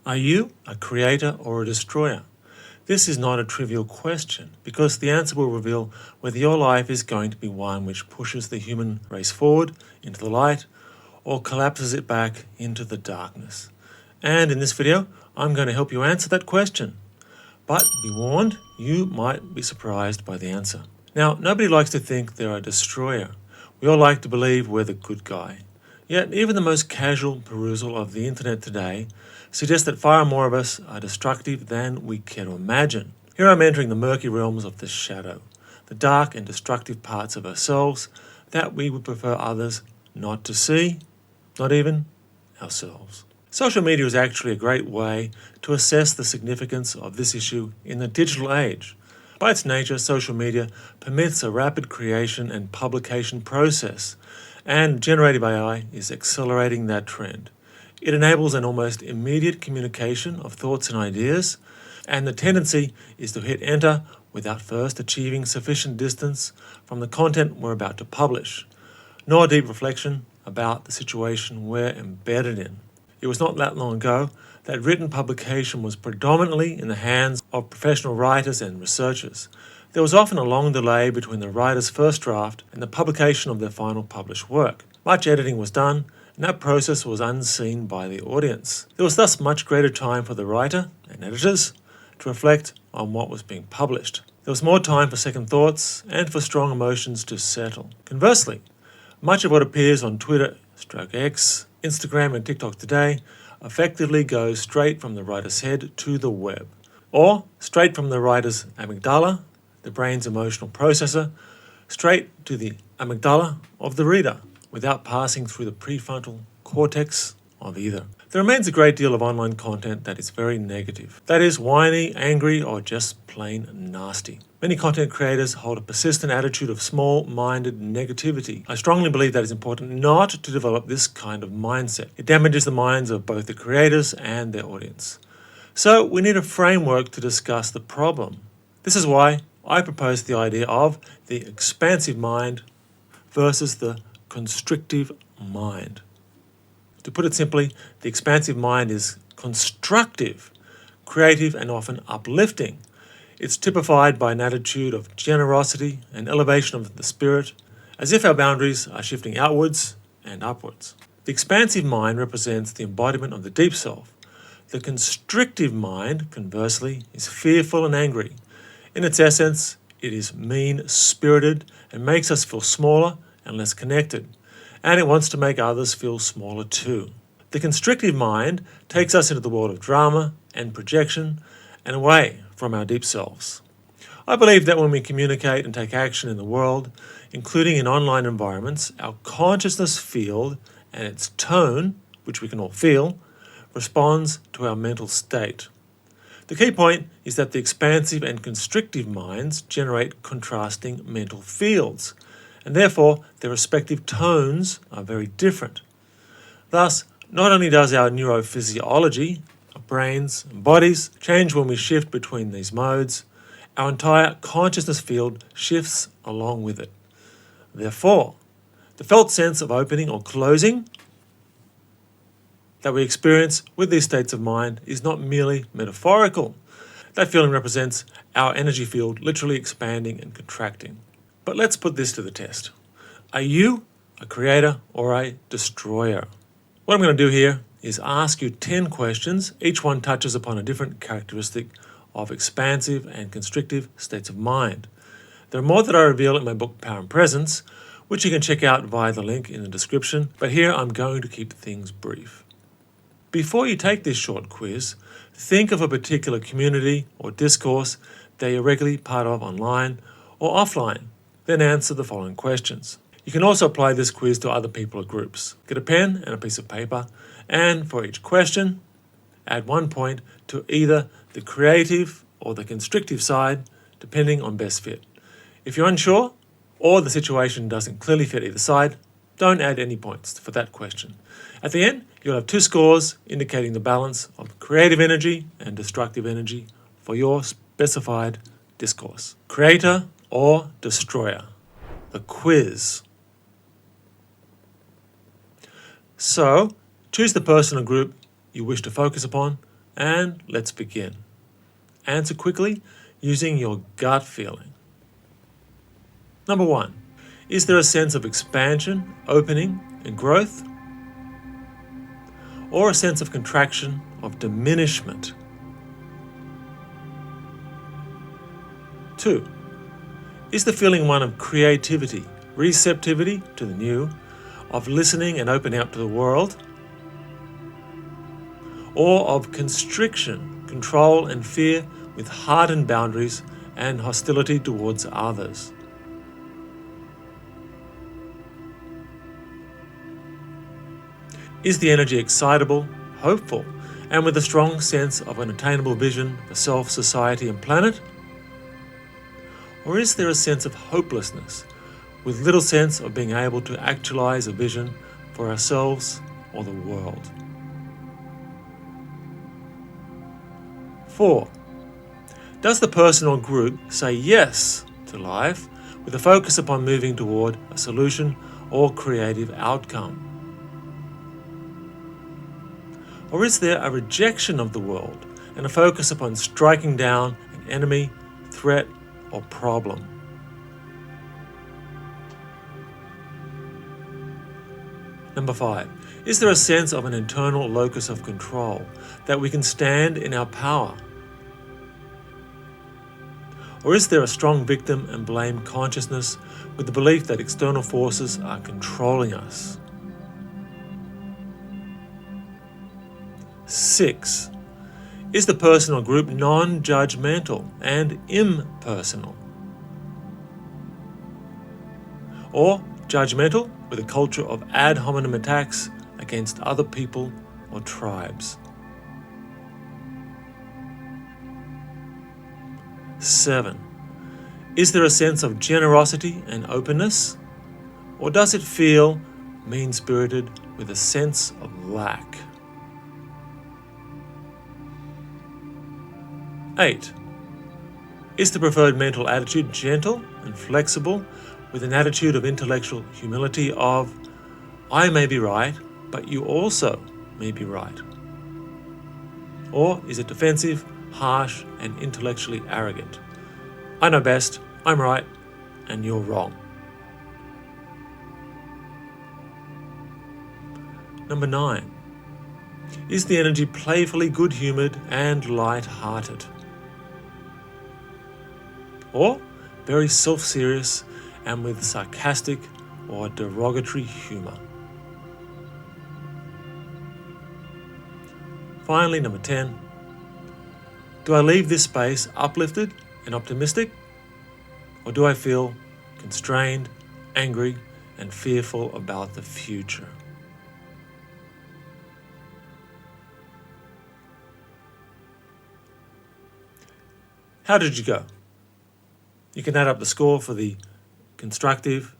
Are you a creator or a destroyer? This is not a trivial question, because the answer will reveal whether your life is going to be one which pushes the human race forward into the light or collapses it back into the darkness. And in this video, I'm going to help you answer that question. But be warned, you might be surprised by the answer. Now, nobody likes to think they're a destroyer. We all like to believe we're the good guy. Yet, even the most casual perusal of the internet today suggests that far more of us are destructive than we care to imagine. Here I'm entering the murky realms of the shadow, the dark and destructive parts of ourselves that we would prefer others not to see, not even ourselves. Social media is actually a great way to assess the significance of this issue in the digital age. By its nature, social media permits a rapid creation and publication process, and generative AI is accelerating that trend. It enables an almost immediate communication of thoughts and ideas, and the tendency is to hit enter without first achieving sufficient distance from the content we're about to publish, nor deep reflection about the situation we're embedded in. It was not that long ago that written publication was predominantly in the hands of professional writers and researchers. There was often a long delay between the writer's first draft and the publication of their final published work. Much editing was done, and that process was unseen by the audience. There was thus much greater time for the writer and editors to reflect on what was being published. There was more time for second thoughts and for strong emotions to settle. Conversely, much of what appears on Twitter, X, Instagram and TikTok today effectively goes straight from the writer's head to the web, or straight from the writer's amygdala, the brain's emotional processor, straight to the amygdala of the reader, without passing through the prefrontal cortex of either. There remains a great deal of online content that is very negative. That is, whiny, angry, or just plain nasty. Many content creators hold a persistent attitude of small-minded negativity. I strongly believe that it's important not to develop this kind of mindset. It damages the minds of both the creators and their audience. So we need a framework to discuss the problem. This is why I propose the idea of the expansive mind versus the constrictive mind. To put it simply, the expansive mind is constructive, creative, and often uplifting. It's typified by an attitude of generosity and elevation of the spirit, as if our boundaries are shifting outwards and upwards. The expansive mind represents the embodiment of the deep self. The constrictive mind, conversely, is fearful and angry. In its essence, it is mean-spirited and makes us feel smaller and less connected, and it wants to make others feel smaller too. The constrictive mind takes us into the world of drama and projection and away from our deep selves. I believe that when we communicate and take action in the world, including in online environments, our consciousness field and its tone, which we can all feel, responds to our mental state. The key point is that the expansive and constrictive minds generate contrasting mental fields, and therefore their respective tones are very different. Thus, not only does our neurophysiology, our brains and bodies, change when we shift between these modes, our entire consciousness field shifts along with it. Therefore, the felt sense of opening or closing that we experience with these states of mind is not merely metaphorical. That feeling represents our energy field literally expanding and contracting. But let's put this to the test. Are you a creator or a destroyer? What I'm going to do here is ask you 10 questions. Each one touches upon a different characteristic of expansive and constrictive states of mind. There are more that I reveal in my book, Power and Presence, which you can check out via the link in the description, but here I'm going to keep things brief. Before you take this short quiz, think of a particular community or discourse that you're regularly part of online or offline. Then answer the following questions. You can also apply this quiz to other people or groups. Get a pen and a piece of paper, and for each question, add 1 point to either the creative or the constrictive side, depending on best fit. If you're unsure, or the situation doesn't clearly fit either side, don't add any points for that question. At the end, you'll have 2 scores indicating the balance of creative energy and destructive energy for your specified discourse. Creator or destroyer? The quiz. So, choose the person or group you wish to focus upon And let's begin. Answer quickly using your gut feeling. Number 1. Is there a sense of expansion, opening, and growth? Or a sense of contraction, of diminishment? 2. Is the feeling one of creativity, receptivity to the new, of listening and opening up to the world? Or of constriction, control and fear with hardened boundaries and hostility towards others? Is the energy excitable, hopeful, and with a strong sense of an attainable vision for self, society, and planet? Or is there a sense of hopelessness, with little sense of being able to actualize a vision for ourselves or the world? 4. Does the person or group say yes to life with a focus upon moving toward a solution or creative outcome? Or is there a rejection of the world and a focus upon striking down an enemy, threat, or problem? Number 5. Is there a sense of an internal locus of control, that we can stand in our power? Or is there a strong victim and blame consciousness with the belief that external forces are controlling us? 6. Is the person or group non-judgmental and impersonal? Or judgmental with a culture of ad hominem attacks against other people or tribes? 7. Is there a sense of generosity and openness? Or does it feel mean-spirited with a sense of lack? 8. Is the preferred mental attitude gentle and flexible with an attitude of intellectual humility of, I may be right, but you also may be right? Or is it defensive, harsh, and intellectually arrogant? I know best, I'm right, and you're wrong. Number 9. Is the energy playfully good-humoured and light-hearted? Or very self-serious and with sarcastic or derogatory humour? Finally, number 10. Do I leave this space uplifted and optimistic? Or do I feel constrained, angry, and fearful about the future? How did you go? You can add up the score for the constructive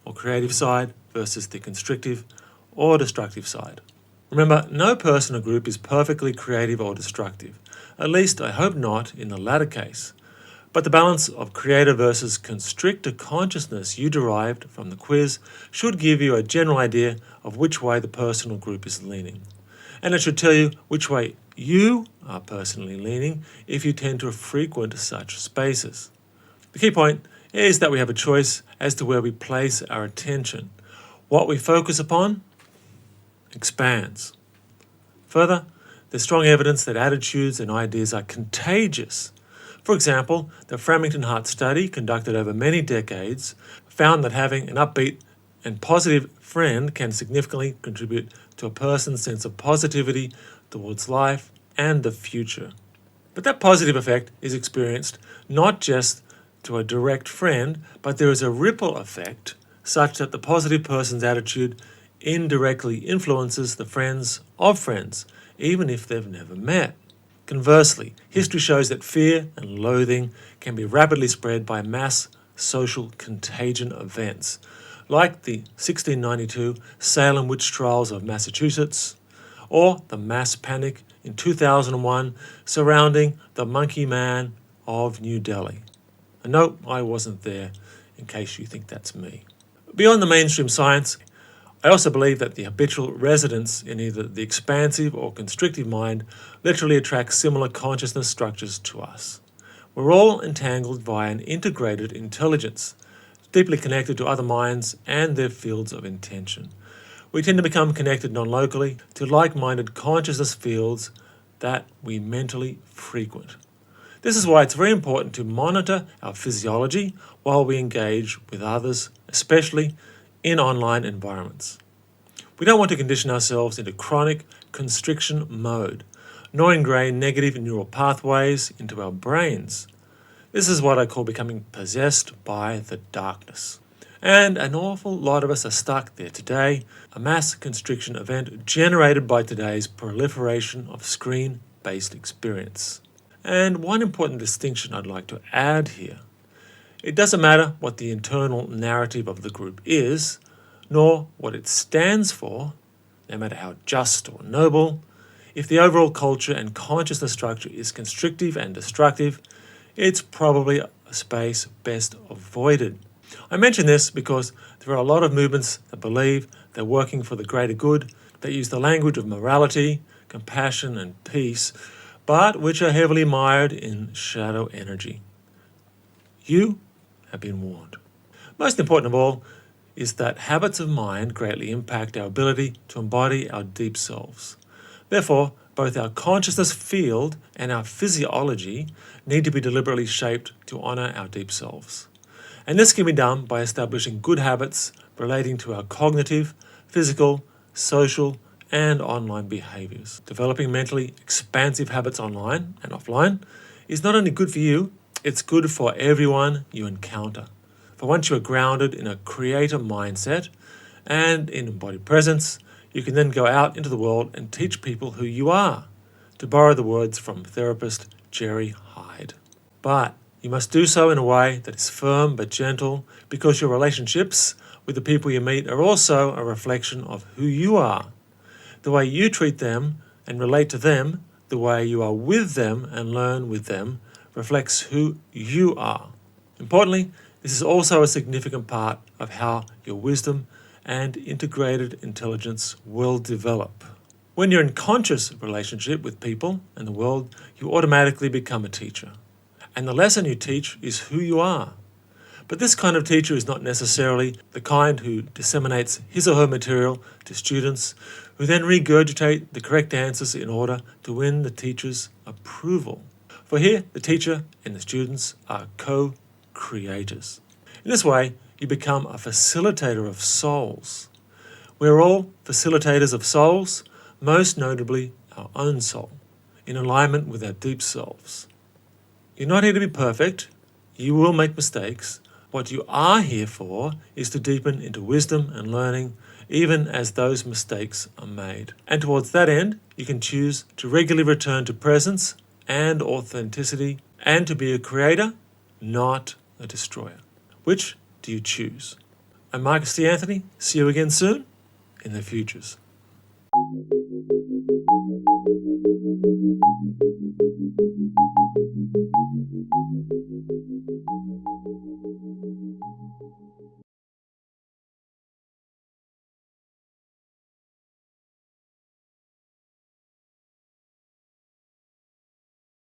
or creative side versus the constrictive or destructive side. Remember, no person or group is perfectly creative or destructive. At least I hope not in the latter case. But the balance of creator versus constrictor consciousness you derived from the quiz should give you a general idea of which way the person or group is leaning. And it should tell you which way you are personally leaning if you tend to frequent such spaces. The key point is that we have a choice as to where we place our attention. What we focus upon expands. Further, there's strong evidence that attitudes and ideas are contagious. For example, the Framingham Heart study, conducted over many decades, found that having an upbeat and positive friend can significantly contribute to a person's sense of positivity towards life and the future. But that positive effect is experienced not just to a direct friend, but there is a ripple effect such that the positive person's attitude indirectly influences the friends of friends, even if they've never met. Conversely, history shows that fear and loathing can be rapidly spread by mass social contagion events, like the 1692 Salem witch trials of Massachusetts, or the mass panic in 2001 surrounding the Monkey Man of New Delhi. And no, I wasn't there, in case you think that's me. Beyond the mainstream science, I also believe that the habitual residence in either the expansive or constrictive mind literally attracts similar consciousness structures to us. We're all entangled via an integrated intelligence, deeply connected to other minds and their fields of intention. We tend to become connected non-locally to like-minded consciousness fields that we mentally frequent. This is why it's very important to monitor our physiology while we engage with others, especially in online environments. We don't want to condition ourselves into chronic constriction mode, nor ingrain negative neural pathways into our brains. This is what I call becoming possessed by the darkness. And an awful lot of us are stuck there today, a mass constriction event generated by today's proliferation of screen-based experience. And one important distinction I'd like to add here. It doesn't matter what the internal narrative of the group is, nor what it stands for, no matter how just or noble. If the overall culture and consciousness structure is constrictive and destructive, it's probably a space best avoided. I mention this because there are a lot of movements that believe they're working for the greater good, that use the language of morality, compassion, and peace, but which are heavily mired in shadow energy. You have been warned. Most important of all is that habits of mind greatly impact our ability to embody our deep selves. Therefore, both our consciousness field and our physiology need to be deliberately shaped to honour our deep selves. And this can be done by establishing good habits relating to our cognitive, physical, social, and online behaviours. Developing mentally expansive habits online and offline is not only good for you, it's good for everyone you encounter. For once you are grounded in a creator mindset and in embodied presence, you can then go out into the world and teach people who you are, to borrow the words from therapist Jerry Hyde. But you must do so in a way that is firm but gentle, because your relationships with the people you meet are also a reflection of who you are. The way you treat them and relate to them, the way you are with them and learn with them, reflects who you are. Importantly, this is also a significant part of how your wisdom and integrated intelligence will develop. When you're in conscious relationship with people and the world, you automatically become a teacher. And the lesson you teach is who you are. But this kind of teacher is not necessarily the kind who disseminates his or her material to students, who then regurgitate the correct answers in order to win the teacher's approval. For here, the teacher and the students are co-creators. In this way, you become a facilitator of souls. We're all facilitators of souls, most notably our own soul, in alignment with our deep selves. You're not here to be perfect. You will make mistakes. What you are here for is to deepen into wisdom and learning, even as those mistakes are made. And towards that end, you can choose to regularly return to presence and authenticity, and to be a creator, not a destroyer. Which do you choose? I'm Marcus D. Anthony. See you again soon in the futures.